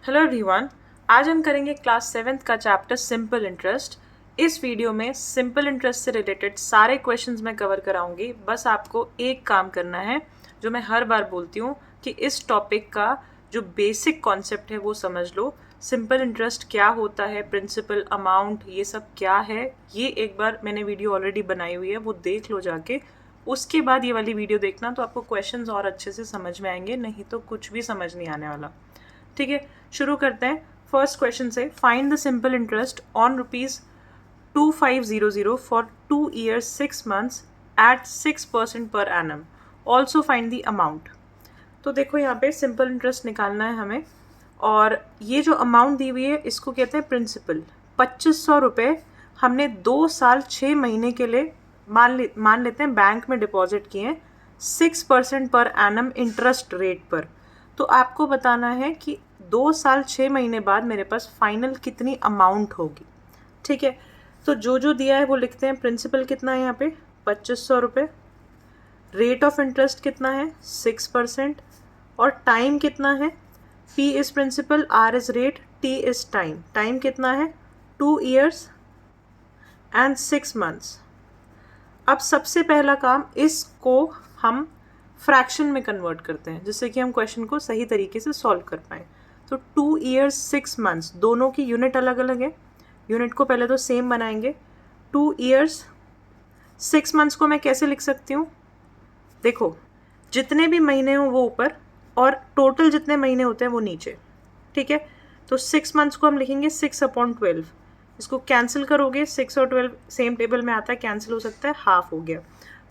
Hello everyone, आज हम करेंगे क्लास 7th का चैप्टर सिंपल इंटरेस्ट। इस वीडियो में सिंपल इंटरेस्ट से रिलेटेड सारे क्वेश्चंस मैं कवर कराऊंगी। बस आपको एक काम करना है जो मैं हर बार बोलती हूँ कि इस टॉपिक का जो बेसिक कॉन्सेप्ट है वो समझ लो। सिंपल इंटरेस्ट क्या होता है, प्रिंसिपल, अमाउंट, ये सब क्या है, ये एक बार मैंने वीडियो ऑलरेडी बनाई हुई है, वो देख लो जाके। उसके बाद ये वाली वीडियो देखना तो आपको क्वेश्चंस और अच्छे से समझ में आएंगे, नहीं तो कुछ भी समझ नहीं आने वाला। ठीक है, शुरू करते हैं फर्स्ट क्वेश्चन से। Find the simple interest on ₹2500 for 2 years 6 months at 6% per annum. Also find the amount. तो देखो यहाँ पे सिंपल इंटरेस्ट निकालना है हमें, और ये जो अमाउंट दी हुई है इसको कहते हैं प्रिंसिपल। 2500 रुपये हमने 2 साल 6 महीने के लिए मान लेते हैं बैंक में डिपॉजिट किए हैं 6% पर एनम इंटरेस्ट रेट पर। तो आपको बताना है कि 2 साल 6 महीने बाद मेरे पास फाइनल कितनी अमाउंट होगी। ठीक है, तो जो दिया है वो लिखते हैं। प्रिंसिपल कितना है यहाँ पे 2500 रुपये, रेट ऑफ इंटरेस्ट कितना है 6%, और टाइम कितना है, P is principal, R is rate, T is time. Time कितना है 2 years एंड 6 months। अब सबसे पहला काम, इसको हम फ्रैक्शन में कन्वर्ट करते हैं जिससे कि हम क्वेश्चन को सही तरीके से सॉल्व कर पाएँ। तो 2 years 6 months दोनों की यूनिट अलग अलग है। यूनिट को पहले तो सेम बनाएंगे। 2 years 6 months को मैं कैसे लिख सकती हूँ, देखो जितने भी महीने हो वो ऊपर और टोटल जितने महीने होते हैं वो नीचे। ठीक है, तो 6 months को हम लिखेंगे 6/12। इसको कैंसिल करोगे, 6 और 12 सेम टेबल में आता है, कैंसिल हो सकता है, हाफ हो गया।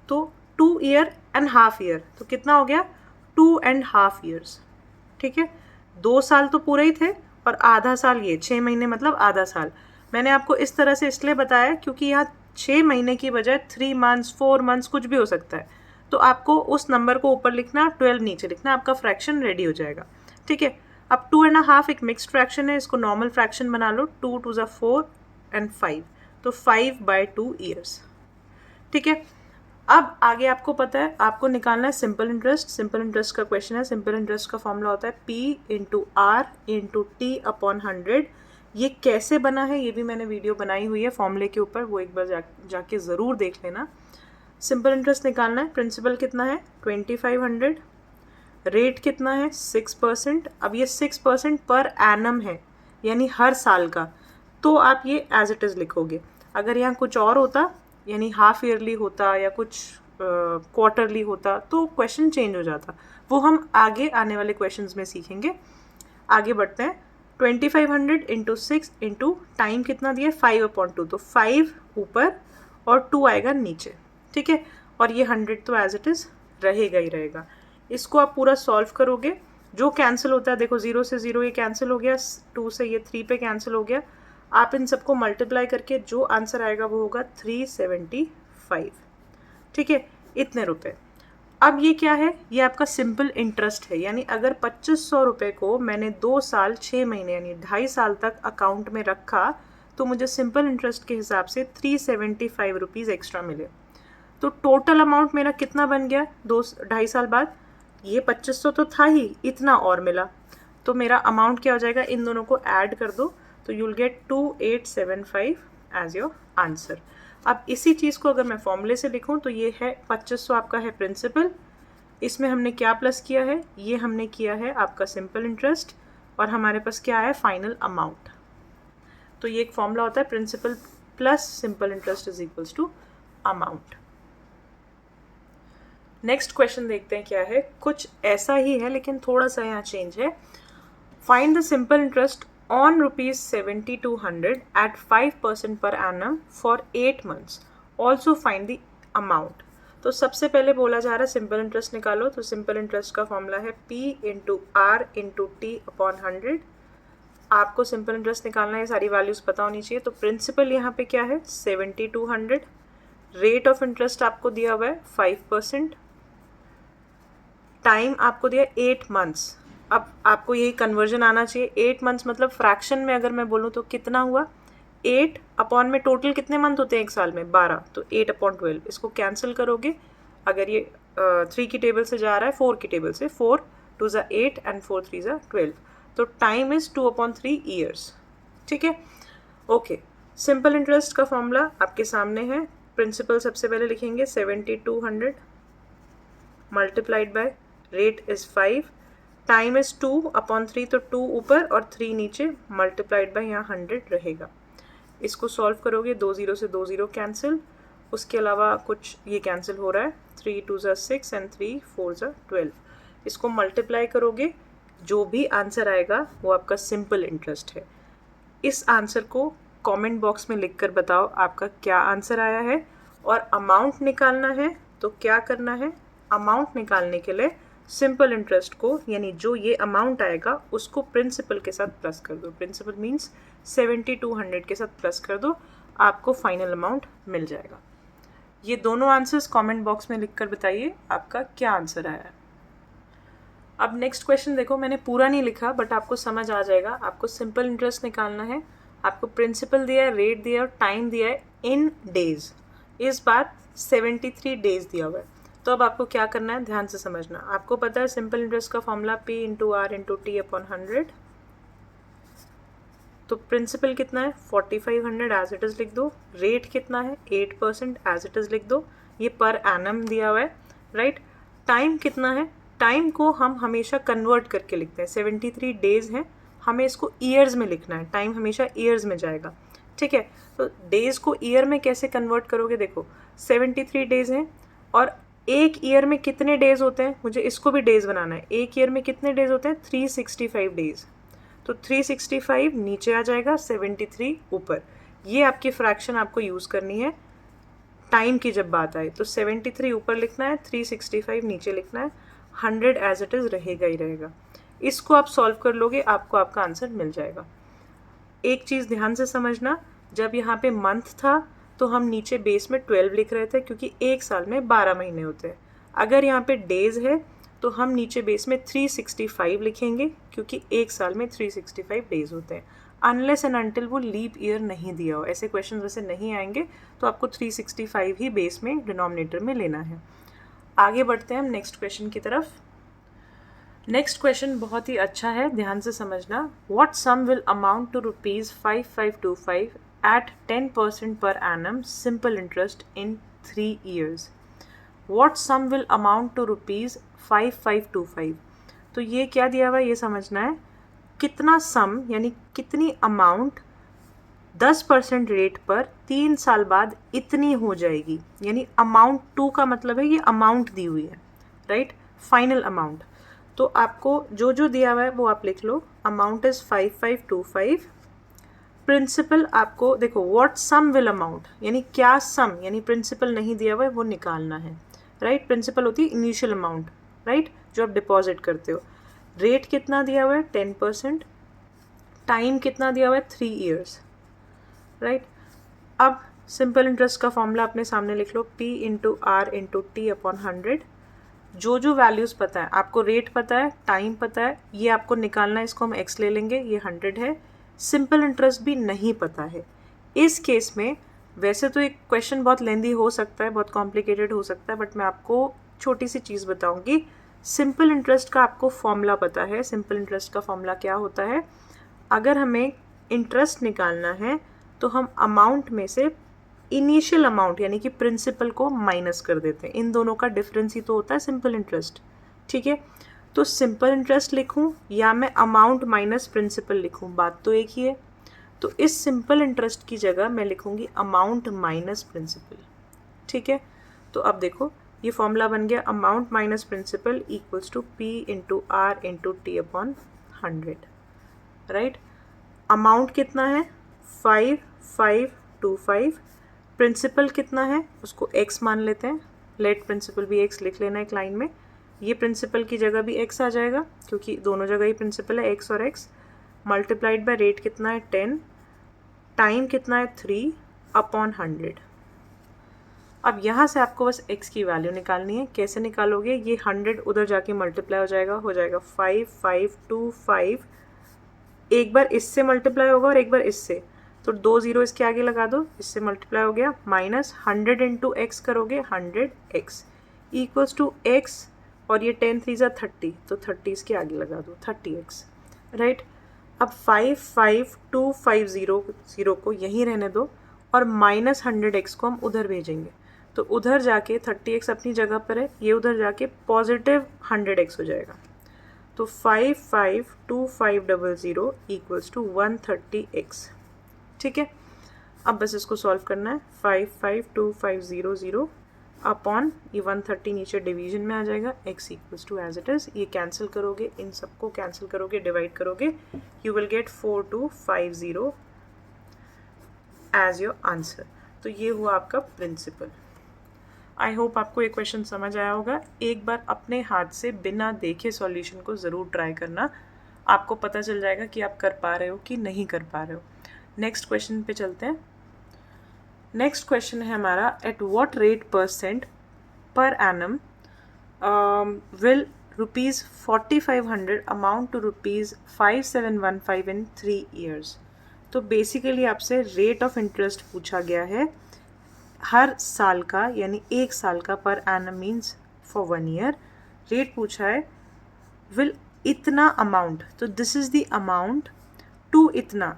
तो 2 year एंड हाफ ईयर, तो कितना हो गया 2.5 years। ठीक है, 2 साल तो पूरे ही थे और आधा साल ये 6 महीने मतलब आधा साल। मैंने आपको इस तरह से इसलिए बताया क्योंकि यहाँ 6 महीने की बजाय 3 months 4 months कुछ भी हो सकता है। तो आपको उस नंबर को ऊपर लिखना, 12 नीचे लिखना, आपका फ्रैक्शन रेडी हो जाएगा। ठीक है, अब 2.5 एक मिक्स्ड फ्रैक्शन है, इसको नॉर्मल फ्रैक्शन बना लो। 2 2 4 एंड 5, तो 5/2 years। ठीक है, अब आगे आपको पता है आपको निकालना है सिंपल इंटरेस्ट। सिंपल इंटरेस्ट का क्वेश्चन है। सिंपल इंटरेस्ट का फॉर्मूला होता है P/R/T/100। ये कैसे बना है ये भी मैंने वीडियो बनाई हुई है फॉर्मूले के ऊपर, वो एक बार जाके ज़रूर देख लेना। सिंपल इंटरेस्ट निकालना है। प्रिंसिपल कितना है 2500, रेट कितना है 6%। अब ये 6% पर एनम है यानी हर साल का, तो आप ये एज इट इज़ लिखोगे। अगर यहाँ कुछ और होता, यानी हाफ ईयरली होता या कुछ क्वार्टरली होता, तो क्वेश्चन चेंज हो जाता। वो हम आगे आने वाले क्वेश्चंस में सीखेंगे। आगे बढ़ते हैं। 2500 इंटू 6 इंटू टाइम कितना दिया 5/2, तो 5 ऊपर और 2 आएगा नीचे। ठीक है, और ये 100 तो एज इट इज़ रहेगा ही रहेगा। इसको आप पूरा सॉल्व करोगे, जो कैंसिल होता है देखो 0 से 0 ये कैंसिल हो गया, 2 से ये 3 पे कैंसिल हो गया। आप इन सबको मल्टीप्लाई करके जो आंसर आएगा वो होगा 375। ठीक है, इतने रुपए। अब ये क्या है, ये आपका सिंपल इंटरेस्ट है, यानी अगर 2500 रुपये को मैंने 2 साल 6 महीने यानी 2.5 साल तक अकाउंट में रखा, तो मुझे सिंपल इंटरेस्ट के हिसाब से 375 रुपीज़ एक्स्ट्रा मिले। तो टोटल अमाउंट मेरा कितना बन गया 2.5 साल बाद, ये 2500 तो था ही, इतना और मिला। तो मेरा अमाउंट क्या हो जाएगा, इन दोनों को ऐड कर दो, तो you will get 2875 as your answer. अब इसी चीज़ को अगर मैं फॉर्मूले से लिखूं तो ये है 2500 आपका है प्रिंसिपल, इसमें हमने क्या प्लस किया है, ये हमने किया है आपका सिंपल इंटरेस्ट, और हमारे पास क्या है फाइनल अमाउंट। तो ये एक फॉर्मूला होता है, principal plus simple interest is equals to amount. Next question देखते हैं क्या है, कुछ ऐसा ही है लेकिन थोड़ा सा यहाँ चेंज है। Find the simple interest on ₹7200 at 5% per annum for 8 months. Also find the amount. तो सबसे पहले बोला जा रहा है सिंपल इंटरेस्ट निकालो। तो सिंपल इंटरेस्ट का फॉर्मूला है P/R/T/100। आपको सिंपल इंटरेस्ट निकालना है, सारी वैल्यूज पता होनी चाहिए। तो प्रिंसिपल यहाँ पे क्या है 7200, रेट ऑफ इंटरेस्ट आपको दिया हुआ है 5%, टाइम आपको दिया 8 months। अब आपको यही कन्वर्जन आना चाहिए। 8 months मतलब फ्रैक्शन में अगर मैं बोलूँ तो कितना हुआ, 8 अपॉन में टोटल कितने मंथ होते हैं एक साल में 12, तो 8/12। इसको कैंसिल करोगे, अगर ये 3 की टेबल से जा रहा है 4 की टेबल से, 4 2 8 एंड 4 3 12, तो टाइम इज़ 2/3 ईयर्स। ठीक है, ओके। सिंपल इंटरेस्ट का फॉर्मूला आपके सामने है। प्रिंसिपल सबसे पहले लिखेंगे 7200 multiplied by rate is 5, time is 2/3, तो 2 ऊपर और 3 नीचे, मल्टीप्लाइड बाय यहाँ 100 रहेगा। इसको सॉल्व करोगे 2 0 से 2 0 कैंसिल, उसके अलावा कुछ ये कैंसिल हो रहा है, 3 2 6 एंड 3 4 12। इसको मल्टीप्लाई करोगे, जो भी आंसर आएगा वो आपका सिंपल इंटरेस्ट है। इस आंसर को कमेंट बॉक्स में लिखकर बताओ आपका क्या आंसर आया है। और अमाउंट निकालना है तो क्या करना है, अमाउंट निकालने के लिए सिंपल इंटरेस्ट को, यानी जो ये अमाउंट आएगा उसको प्रिंसिपल के साथ प्लस कर दो। प्रिंसिपल मीन्स 7200 के साथ प्लस कर दो, आपको फाइनल अमाउंट मिल जाएगा। ये दोनों आंसर्स कमेंट बॉक्स में लिखकर बताइए आपका क्या आंसर आया है। अब नेक्स्ट क्वेश्चन देखो, मैंने पूरा नहीं लिखा बट आपको समझ आ जाएगा। आपको सिंपल इंटरेस्ट निकालना है, आपको प्रिंसिपल दिया है, रेट दिया है और टाइम दिया है इन डेज। इस बार 73 डेज दिया हुआ है। तो अब आपको क्या करना है, ध्यान से समझना। आपको पता है सिंपल इंटरेस्ट का formula P into R into T upon 100। तो प्रिंसिपल कितना है 4500 एज इट इज़ लिख दो। रेट कितना है 8% एज इट इज़ लिख दो। ये पर एनम दिया हुआ है, राइट। टाइम कितना है, टाइम को हम हमेशा कन्वर्ट करके लिखते हैं। 73 डेज हैं, हमें इसको ईयर्स में लिखना है। टाइम हमेशा ईयर्स में जाएगा, ठीक है। तो डेज़ को ईयर में कैसे कन्वर्ट करोगे, देखो 73 डेज हैं और एक ईयर में कितने डेज होते हैं, मुझे इसको भी डेज बनाना है। एक ईयर में कितने डेज होते हैं 365 डेज। तो 365 नीचे आ जाएगा, 73 ऊपर। ये आपकी फ्रैक्शन आपको यूज़ करनी है टाइम की जब बात आए। तो 73 ऊपर लिखना है, 365 नीचे लिखना है, 100 एज इट इज़ रहेगा ही रहेगा। इसको आप सॉल्व कर लोगे, आपको आपका आंसर मिल जाएगा। एक चीज़ ध्यान से समझना, जब यहाँ पे मंथ था तो हम नीचे बेस में 12 लिख रहे थे क्योंकि एक साल में 12 महीने होते हैं। अगर यहाँ पे डेज है तो हम नीचे बेस में 365 लिखेंगे क्योंकि एक साल में 365 डेज होते हैं। अनलेस एंड अनटिल वो लीप ईयर नहीं दिया हो, ऐसे क्वेश्चन वैसे नहीं आएंगे, तो आपको 365 ही बेस में डिनोमिनेटर में लेना है। आगे बढ़ते हैं हम नेक्स्ट क्वेश्चन की तरफ। नेक्स्ट क्वेश्चन बहुत ही अच्छा है, ध्यान से समझना। What sum will amount to ₹5525 at 10% per annum simple interest in 3 years? What sum will amount to ₹5525? तो ये क्या दिया हुआ है ये समझना है। कितना सम यानी कितनी अमाउंट 10% रेट पर 3 साल बाद इतनी हो जाएगी, यानी अमाउंट 2 का मतलब है ये अमाउंट दी हुई है, राइट, फाइनल अमाउंट। तो आपको जो जो दिया हुआ है वो आप लिख लो। Amount is 5525। प्रिंसिपल आपको देखो, व्हाट सम विल अमाउंट यानी क्या सम, यानी प्रिंसिपल नहीं दिया हुआ है वो निकालना है, राइट। प्रिंसिपल होती है इनिशियल अमाउंट, राइट, जो आप डिपॉजिट करते हो। रेट कितना दिया हुआ है 10%, टाइम कितना दिया हुआ है 3 years, राइट। अब सिंपल इंटरेस्ट का फॉर्मूला अपने सामने लिख लो, P into R into T upon 100। जो जो वैल्यूज़ पता है आपको, रेट पता है, टाइम पता है, ये आपको निकालना है। इसको हम x ले लेंगे, ये 100 है। सिंपल इंटरेस्ट भी नहीं पता है। इस केस में वैसे तो एक क्वेश्चन बहुत लेंदी हो सकता है, बहुत कॉम्प्लिकेटेड हो सकता है, बट मैं आपको छोटी सी चीज़ बताऊंगी। सिंपल इंटरेस्ट का आपको फॉर्मूला पता है। सिंपल इंटरेस्ट का फॉर्मूला क्या होता है, अगर हमें इंटरेस्ट निकालना है तो हम अमाउंट में से इनिशियल अमाउंट यानी कि प्रिंसिपल को माइनस कर देते हैं। इन दोनों का डिफरेंस ही तो होता है सिंपल इंटरेस्ट, ठीक है। तो सिंपल इंटरेस्ट लिखूं या मैं अमाउंट माइनस प्रिंसिपल लिखूं, बात तो एक ही है। तो इस सिंपल इंटरेस्ट की जगह मैं लिखूंगी अमाउंट माइनस प्रिंसिपल, ठीक है। तो अब देखो ये फॉर्मूला बन गया, amount minus principal equals to P into R into T upon 100, right. Amount कितना है 5525, प्रिंसिपल कितना है उसको x मान लेते हैं। लेट प्रिंसिपल भी x लिख लेना एक लाइन में। ये प्रिंसिपल की जगह भी x आ जाएगा क्योंकि दोनों जगह ही प्रिंसिपल है, x और x। मल्टीप्लाइड बाय रेट कितना है 10, टाइम कितना है 3 अपॉन 100। अब यहाँ से आपको बस x की वैल्यू निकालनी है। कैसे निकालोगे, ये 100 उधर जाके मल्टीप्लाई हो जाएगा 5525। एक बार इससे मल्टीप्लाई होगा और एक बार इससे, तो 2 0 इसके आगे लगा दो, इससे मल्टीप्लाई हो गया। माइनस 100 इंटू एक्स करोगे 100x इक्वल्स टू x, और ये 10 3 30, तो 30 इसके आगे लगा दो 30x। राइट। अब 55250 को यहीं रहने दो और -100x को हम उधर भेजेंगे, तो उधर जाके 30x अपनी जगह पर है, ये उधर जाके +100x हो जाएगा। तो 55250 इक्वल्स टू 130x। ठीक है, अब बस इसको सॉल्व करना है। 55250 अपॉन ये 130 नीचे डिवीजन में आ जाएगा, x equals to as it is. ये कैंसिल करोगे, इन सबको कैंसिल करोगे, डिवाइड करोगे, you will get 4250 as your answer. तो ये हुआ आपका प्रिंसिपल। आई होप आपको ये क्वेश्चन समझ आया होगा। एक बार अपने हाथ से बिना देखे सॉल्यूशन को ज़रूर ट्राई करना, आपको पता चल जाएगा कि आप कर पा रहे हो कि नहीं कर पा रहे हो। नेक्स्ट क्वेश्चन पे चलते हैं। नेक्स्ट क्वेश्चन है हमारा, at what rate % per annum will ₹4500 amount to ₹5715 in 3 years. तो बेसिकली आपसे रेट ऑफ इंटरेस्ट पूछा गया है हर साल का, यानी 1 साल का, per annum means for 1 year. Rate पूछा है विल इतना अमाउंट, तो this is the amount to इतना।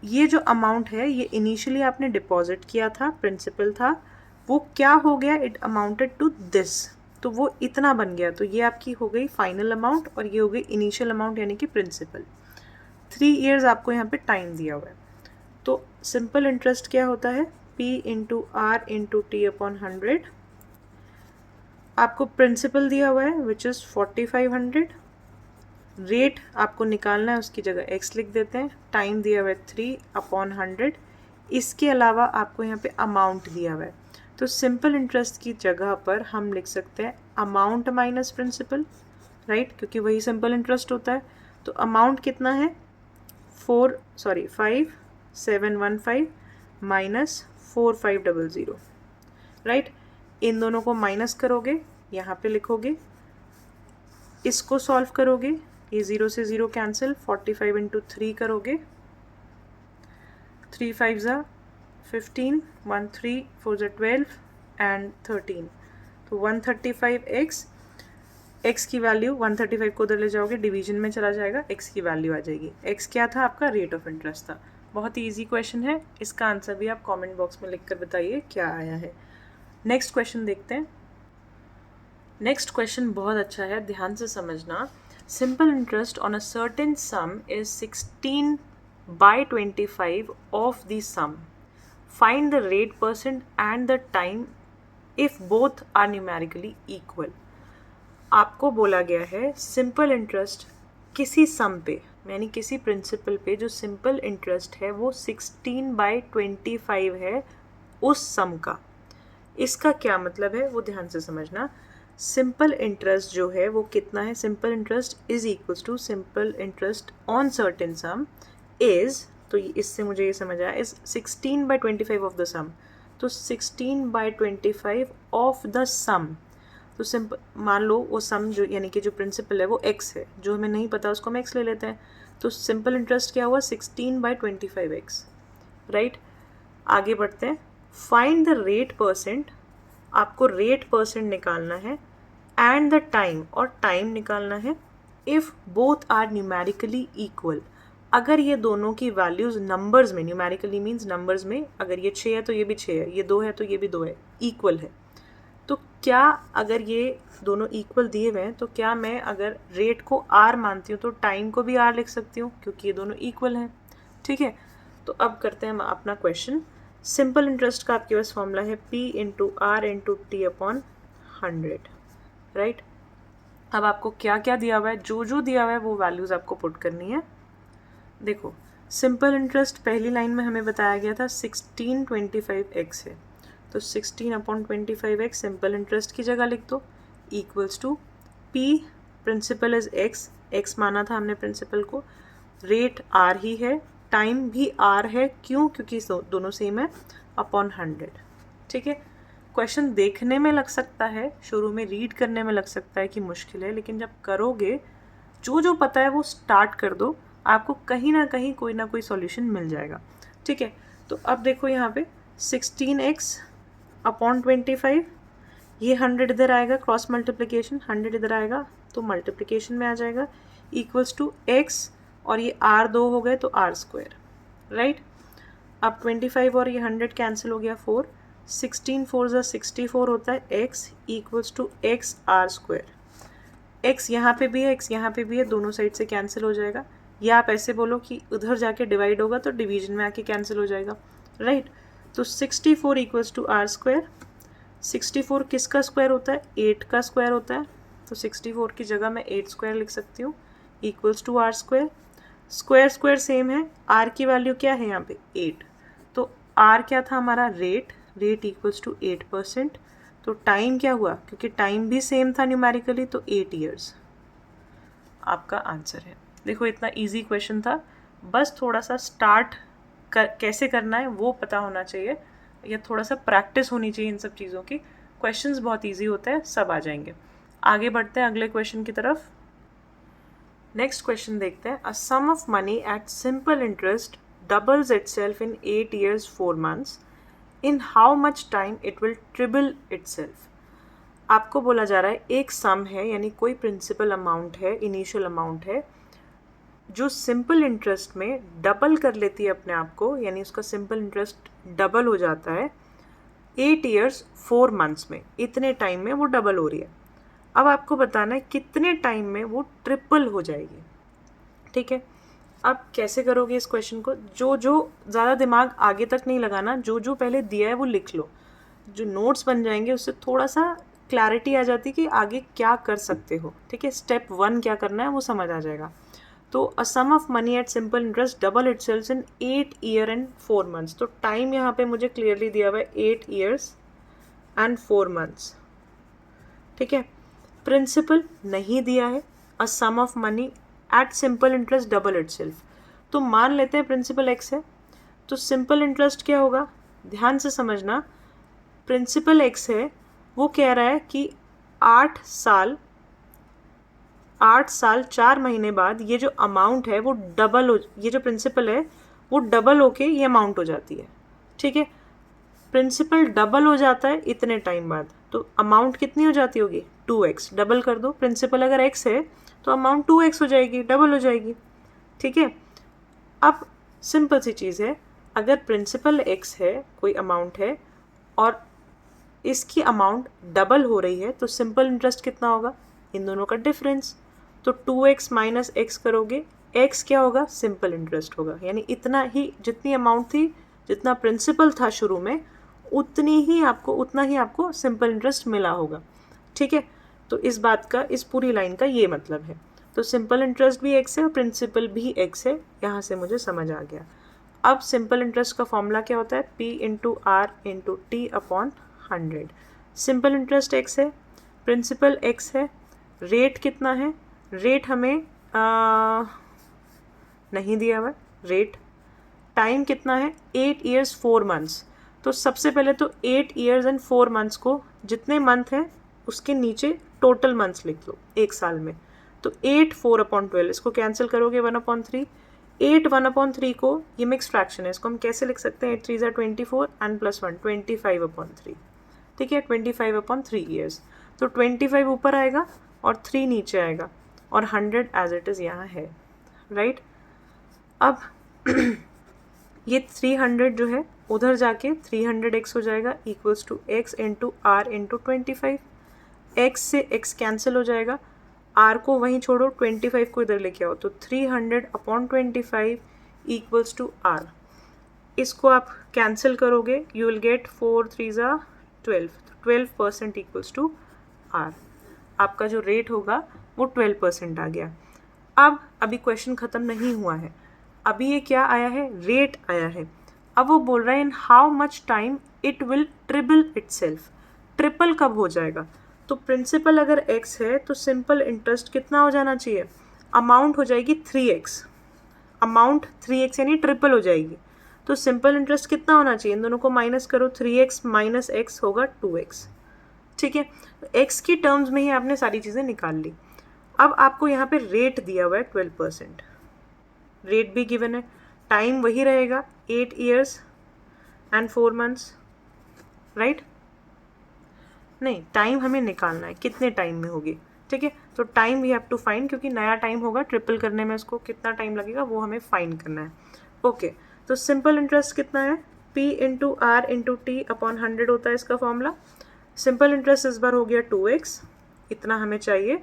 ये जो अमाउंट है ये इनिशियली आपने डिपॉजिट किया था, प्रिंसिपल था, वो क्या हो गया, इट अमाउंटेड टू दिस, तो वो इतना बन गया। तो ये आपकी हो गई फाइनल अमाउंट और ये हो गई इनिशियल अमाउंट यानी कि प्रिंसिपल। 3 ईयर्स आपको यहाँ पे टाइम दिया हुआ है। तो सिंपल इंटरेस्ट क्या होता है, P into R into T upon 100। आपको प्रिंसिपल दिया हुआ है विच इज़ 4500। रेट आपको निकालना है, उसकी जगह x लिख देते हैं। टाइम दिया हुआ है 3 अपॉन 100। इसके अलावा आपको यहाँ पे अमाउंट दिया हुआ है, तो सिंपल इंटरेस्ट की जगह पर हम लिख सकते हैं अमाउंट माइनस प्रिंसिपल, राइट, क्योंकि वही सिंपल इंटरेस्ट होता है। तो अमाउंट कितना है, 5715 माइनस 4500, राइट। इन दोनों को माइनस करोगे, यहाँ पे लिखोगे, इसको सॉल्व करोगे, ये 0 से 0 कैंसिल, 45 इंटू 3 करोगे, 3 5 ज़ा 15, 1 3 4 ज़ा 12 एंड 13, तो 135x। x की वैल्यू 135 को उधर ले जाओगे, डिवीजन में चला जाएगा, x की वैल्यू आ जाएगी। x क्या था, आपका रेट ऑफ इंटरेस्ट था। बहुत ही ईजी क्वेश्चन है, इसका आंसर भी आप कमेंट बॉक्स में लिख कर बताइए क्या आया है। नेक्स्ट क्वेश्चन देखते हैं। नेक्स्ट क्वेश्चन बहुत अच्छा है, ध्यान से समझना। Simple interest on a certain sum is 16/25 of the sum. Find the rate % and the time if both are numerically equal. आपको बोला गया है सिंपल इंटरेस्ट किसी सम पे, यानी किसी प्रिंसिपल पे जो सिंपल इंटरेस्ट है वो 16/25 है उस सम का। इसका क्या मतलब है वो ध्यान से समझना। सिंपल इंटरेस्ट जो है वो कितना है, simple interest is equals to simple interest on certain sum is, तो इससे मुझे ये समझ आया, इज 16/25 ऑफ द सम। तो 16/25 ऑफ द सम, तो सिंपल मान लो वो सम जो यानी कि जो प्रिंसिपल है वो x है, जो हमें नहीं पता उसको हम x ले लेते हैं। तो सिंपल इंटरेस्ट क्या हुआ, 16/25x, राइट। आगे बढ़ते हैं। फाइंड द रेट %, आपको रेट % निकालना है, एंड द टाइम, और टाइम निकालना है, if both are numerically equal, अगर ये दोनों की वैल्यूज़ नंबर्स में, न्यूमेरिकली मीन्स नंबर्स में, अगर ये 6 है तो ये भी 6 है, ये 2 है तो ये भी 2 है, इक्वल है। तो क्या अगर ये दोनों इक्वल दिए हुए हैं तो क्या मैं अगर रेट को r मानती हूँ तो टाइम को भी r लिख सकती हूँ, क्योंकि ये दोनों इक्वल हैं, ठीक है। तो अब करते हैं हम अपना क्वेश्चन। सिंपल इंटरेस्ट का आपके पास फॉर्मूला है P into R into T upon 100, right. अब आपको क्या क्या दिया हुआ है, जो जो दिया हुआ है वो वैल्यूज़ आपको पुट करनी है। देखो, सिंपल इंटरेस्ट पहली लाइन में हमें बताया गया था 16/25x है, तो 16/25x सिंपल इंटरेस्ट की जगह लिख दो, equals to P principal is x माना था हमने प्रिंसिपल को, रेट r ही है, टाइम भी r है, क्यों, क्योंकि दोनों सेम है, अपॉन 100, ठीक है। क्वेश्चन देखने में लग सकता है, शुरू में रीड करने में लग सकता है कि मुश्किल है, लेकिन जब करोगे जो जो पता है वो स्टार्ट कर दो, आपको कहीं ना कहीं कोई ना कोई सॉल्यूशन मिल जाएगा, ठीक है। तो अब देखो यहाँ पे 16x/25, ये 100 इधर आएगा, क्रॉस मल्टीप्लिकेशन, 100 इधर आएगा तो मल्टीप्लिकेशन में आ जाएगा, इक्वल्स टू x और ये r 2 हो गए तो r स्क्वायर, राइट। अब 25 और ये 100 कैंसिल हो गया, 4, 16 4 ज़ा 64 होता है, x equals to x R square. x यहाँ पे भी है, x यहाँ पे भी है, दोनों साइड से कैंसिल हो जाएगा। या आप ऐसे बोलो कि उधर जाके डिवाइड होगा तो डिवीजन में आके कैंसिल हो जाएगा, राइट। तो 64 इक्वल्स टू आर स्क्वायर। 64 किसका स्क्वायर होता है? 8 का स्क्वायर होता है। तो 64 की जगह मैं 8 स्क्वायर लिख सकती हूँ, equals to R square. Square square same है, आर की वैल्यू क्या है यहाँ पे? 8। तो आर क्या था हमारा? रेट। Rate equals to 8%। तो टाइम क्या हुआ? क्योंकि टाइम भी सेम था न्यूमेरिकली, तो 8 ईयर्स आपका आंसर है। देखो इतना इजी क्वेश्चन था, बस थोड़ा सा स्टार्ट कैसे करना है वो पता होना चाहिए, या थोड़ा सा प्रैक्टिस होनी चाहिए इन सब चीज़ों की। क्वेश्चंस बहुत इजी होते हैं, सब आ जाएंगे। आगे बढ़ते हैं अगले क्वेश्चन की तरफ। नेक्स्ट क्वेश्चन देखते हैं। A sum of money at simple interest doubles itself in 8 years 4 months। In how much time it will triple itself. आपको बोला जा रहा है एक सम है, यानी कोई प्रिंसिपल अमाउंट है, इनिशियल अमाउंट है, जो सिंपल इंटरेस्ट में डबल कर लेती है अपने आप को, यानी उसका सिंपल इंटरेस्ट डबल हो जाता है 8 years 4 months में। इतने टाइम में वो डबल हो रही है। अब आपको बताना है कितने टाइम में वो ट्रिपल हो जाएगी, ठीक है। अब कैसे करोगे इस क्वेश्चन को? जो ज़्यादा दिमाग आगे तक नहीं लगाना, जो पहले दिया है वो लिख लो। जो नोट्स बन जाएंगे उससे थोड़ा सा क्लैरिटी आ जाती है कि आगे क्या कर सकते हो, ठीक है। स्टेप 1 क्या करना है वो समझ आ जाएगा। तो a sum of money at simple interest double itself in 8 year and 4 months। तो टाइम यहाँ पे मुझे क्लियरली दिया हुआ है 8 years and 4 months, ठीक है। प्रिंसिपल नहीं दिया है। A sum of money at simple interest double itself, तो मान लेते हैं प्रिंसिपल एक्स है। तो सिंपल इंटरेस्ट क्या होगा? ध्यान से समझना, प्रिंसिपल एक्स है, वो कह रहा है कि 8 साल 4 महीने बाद ये जो अमाउंट है वो डबल हो, ये जो प्रिंसिपल है वो डबल होके ये अमाउंट हो जाती है, ठीक है। प्रिंसिपल डबल हो जाता है इतने टाइम बाद, तो अमाउंट कितनी हो जाती होगी? 2x। डबल कर दो, प्रिंसिपल अगर x है तो अमाउंट 2x हो जाएगी, डबल हो जाएगी, ठीक है। अब सिंपल सी चीज़ है, अगर प्रिंसिपल x है, कोई अमाउंट है और इसकी अमाउंट डबल हो रही है, तो सिंपल इंटरेस्ट कितना होगा? इन दोनों का डिफरेंस। तो 2x माइनस एक्स करोगे, x क्या होगा? सिंपल इंटरेस्ट होगा, यानी इतना ही, जितनी अमाउंट थी, जितना प्रिंसिपल था शुरू में, उतना ही आपको सिंपल इंटरेस्ट मिला होगा, ठीक है। तो इस बात का, इस पूरी लाइन का ये मतलब है। तो सिंपल इंटरेस्ट भी x है और प्रिंसिपल भी x है, यहाँ से मुझे समझ आ गया। अब सिंपल इंटरेस्ट का फॉर्मूला क्या होता है? P into R into T upon 100। Simple interest x है, प्रिंसिपल x है, रेट कितना है? रेट हमें नहीं दिया हुआ रेट। टाइम कितना है? 8 years 4 months। तो सबसे पहले तो 8 years and 4 months को, जितने मंथ हैं उसके नीचे टोटल मंथ्स लिख लो एक साल में। तो 8 4/12, इसको कैंसिल करोगे 1/3। 8 1/3 को, ये मिक्स फ्रैक्शन है, इसको हम कैसे लिख सकते हैं? 8 3 24 एंड प्लस 1 25/3, ठीक है। 25/3 years। तो 25 ऊपर आएगा और 3 नीचे आएगा और 100 एज इट इज़ यहाँ है, राइट। अब ये 300 जो है उधर जाके 300x हो जाएगा, equals to x into R into 25। x से x कैंसिल हो जाएगा, r को वहीं छोड़ो, 25 को इधर लेके आओ, तो 300/25 इक्वल्स टू r। इसको आप कैंसिल करोगे, you will get 4 3 12, 12% equals to r। आपका जो रेट होगा वो 12% आ गया। अब अभी क्वेश्चन ख़त्म नहीं हुआ है, अभी ये क्या आया है? रेट आया है। अब वो बोल रहा है इन how much time it will triple itself. Triple कब हो जाएगा? तो प्रिंसिपल अगर x है तो सिंपल इंटरेस्ट कितना हो जाना चाहिए? अमाउंट हो जाएगी 3x। अमाउंट 3x यानी ट्रिपल हो जाएगी। तो सिंपल इंटरेस्ट कितना होना चाहिए? इन दोनों को माइनस करो, 3x माइनस x होगा 2x, ठीक है। x की टर्म्स में ही आपने सारी चीज़ें निकाल ली। अब आपको यहाँ पे रेट दिया हुआ है 12%, रेट भी गिवन है, टाइम वही रहेगा 8 years and 4 months, राइट। नहीं, टाइम हमें निकालना है, कितने टाइम में होगी? ठीक है। तो time we have to find, क्योंकि नया टाइम होगा, ट्रिपल करने में उसको कितना टाइम लगेगा वो हमें फाइंड करना है। ओके, तो सिंपल इंटरेस्ट कितना है, P into R into T upon 100 होता है इसका फॉर्मूला। सिंपल इंटरेस्ट इस बार हो गया 2x, इतना हमें चाहिए।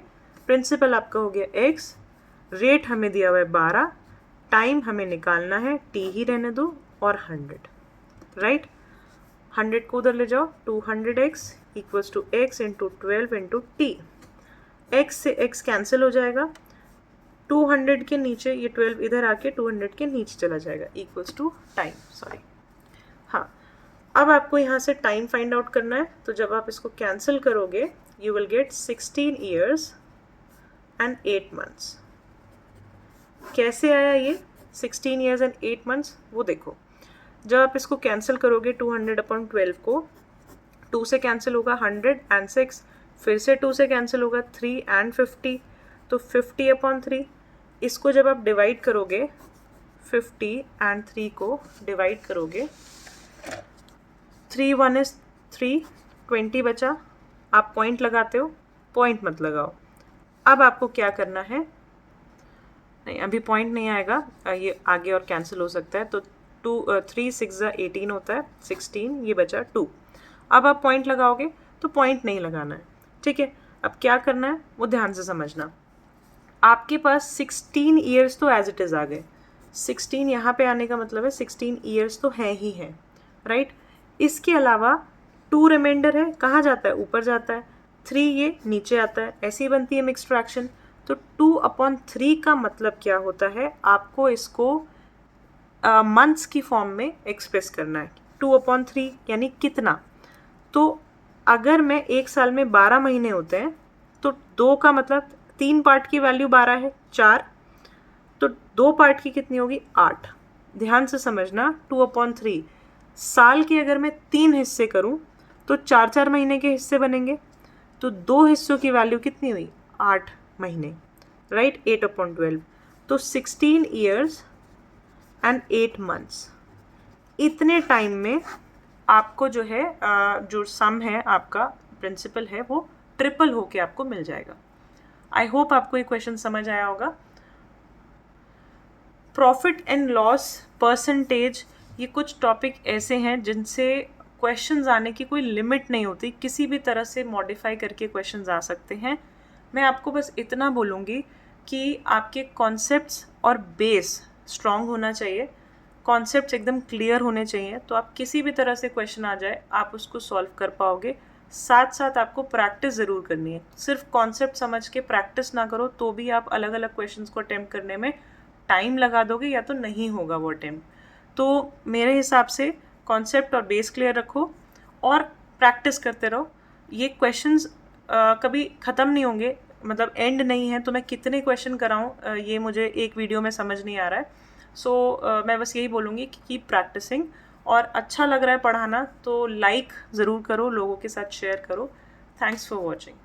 प्रिंसिपल आपका हो गया x, रेट हमें दिया हुआ है 12, टाइम हमें निकालना है, t ही रहने दो, और 100, राइट। 100 को उधर ले जाओ, 200x equals to x into 12 into T. x से x कैंसिल हो जाएगा, 200 के नीचे ये 12 इधर आके 200 के नीचे चला जाएगा, इक्वल्स टू टाइम, सॉरी। हाँ, अब आपको यहाँ से टाइम फाइंड आउट करना है। तो जब आप इसको कैंसिल करोगे you will gate 16 years and 8 months। कैसे आया ये 16 years and 8 months, वो देखो। जब आप इसको कैंसिल करोगे 200 अपॉन 12 को, 2 से कैंसिल होगा 100 and 6, फिर से 2 से कैंसिल होगा 3 and 50, तो 50 अपॉन 3। इसको जब आप डिवाइड करोगे, 50 and 3 को डिवाइड करोगे, 3 1 is 3, 20 बचा। आप पॉइंट लगाते हो, पॉइंट मत लगाओ। अब आपको क्या करना है, नहीं अभी पॉइंट नहीं आएगा, ये आगे और कैंसिल हो सकता है। तो 3 6 18 होता है, 16, ये बचा 2। अब आप पॉइंट लगाओगे तो पॉइंट नहीं लगाना है, ठीक है। अब क्या करना है वो ध्यान से समझना। आपके पास 16 years तो एज इट इज़ आ गए, 16 यहाँ पे आने का मतलब है 16 years तो है ही है, राइट। इसके अलावा 2 रिमाइंडर है, कहाँ जाता है, ऊपर जाता है, 3 ये नीचे आता है, ऐसी बनती है मिक्स्ड फ्रैक्शन। तो 2/3 का मतलब क्या होता है, आपको इसको मंथ्स की फॉर्म में एक्सप्रेस करना है। 2/3 यानी कितना, तो अगर मैं एक साल में 12 महीने होते हैं तो 2 का मतलब 3 पार्ट की वैल्यू 12 है, 4, तो 2 पार्ट की कितनी होगी, 8। ध्यान से समझना, 2/3 साल के अगर मैं 3 हिस्से करूं तो 4-4 महीने के हिस्से बनेंगे, तो 2 हिस्सों की वैल्यू कितनी हुई, 8 महीने, राइट। 8/12, तो 16 years and 8 months। इतने टाइम में आपको जो है जो सम है आपका, प्रिंसिपल है, वो ट्रिपल होके आपको मिल जाएगा। आई होप आपको ये क्वेश्चन समझ आया होगा। प्रॉफिट एंड लॉस, परसेंटेज, ये कुछ टॉपिक ऐसे हैं जिनसे क्वेश्चंस आने की कोई लिमिट नहीं होती, किसी भी तरह से मॉडिफाई करके क्वेश्चंस आ सकते हैं। मैं आपको बस इतना बोलूँगी कि आपके कॉन्सेप्ट्स और बेस स्ट्रॉन्ग होना चाहिए, कॉन्सेप्ट्स एकदम क्लियर होने चाहिए, तो आप किसी भी तरह से क्वेश्चन आ जाए आप उसको सॉल्व कर पाओगे। साथ साथ आपको प्रैक्टिस ज़रूर करनी है, सिर्फ कॉन्सेप्ट समझ के प्रैक्टिस ना करो तो भी आप अलग अलग क्वेश्चंस को अटेम्प्ट करने में टाइम लगा दोगे या तो नहीं होगा वो अटेम्प्ट। तो मेरे हिसाब से कॉन्सेप्ट और बेस क्लियर रखो और प्रैक्टिस करते रहो। ये क्वेश्चंस कभी ख़त्म नहीं होंगे, मतलब एंड नहीं है, तो मैं कितने क्वेश्चन कराऊँ ये मुझे एक वीडियो में समझ नहीं आ रहा है। सो मैं बस यही बोलूँगी कि कीप प्रैक्टिसिंग, और अच्छा लग रहा है पढ़ाना तो लाइक ज़रूर करो, लोगों के साथ शेयर करो। Thanks for watching.